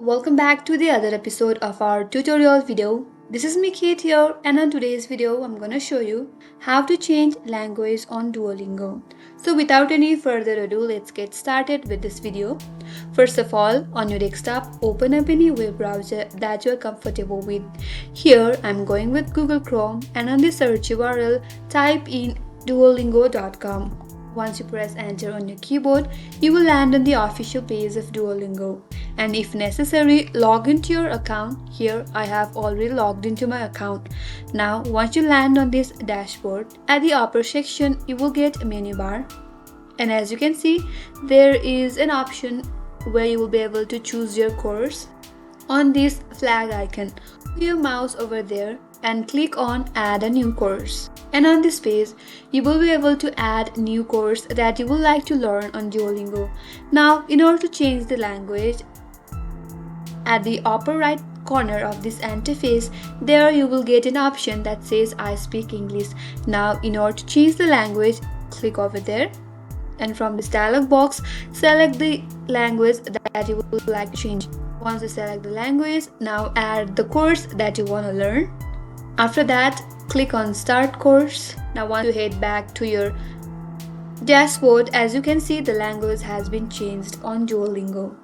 Welcome back to the other episode of our tutorial video. This is Mikit here, and on today's video I'm gonna show you how to change language on Duolingo. So without any further ado, let's get started with this video. First of all, on your desktop, open up any web browser that you're comfortable with. Here I'm going with Google Chrome, and on the search URL type in duolingo.com. Once you press enter on your keyboard, you will land on the official page of Duolingo. And if necessary, log into your account. Here I have already logged into my account. Now once you land on this dashboard, at the upper section you will get a menu bar. And as you can see, there is an option where you will be able to choose your course. On this flag icon, move your mouse over there and click on add a new course. And on this page, you will be able to add new course that you would like to learn on Duolingo. Now, in order to change the language, at the upper right corner of this interface, there you will get an option that says I speak English. Now, in order to change the language, click over there. And from this dialog box, select the language that you would like to change. Once you select the language, now add the course that you want to learn. After that, click on Start Course. Now once you head back to your dashboard, as you can see, the language has been changed on Duolingo.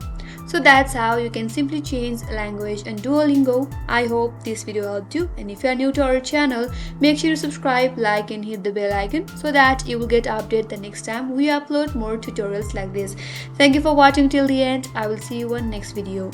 So that's how you can simply change language on Duolingo. I hope this video helped you, and if you are new to our channel, make sure to subscribe, like and hit the bell icon so that you will get updated the next time we upload more tutorials like this. Thank you for watching till the end. I will see you on next video.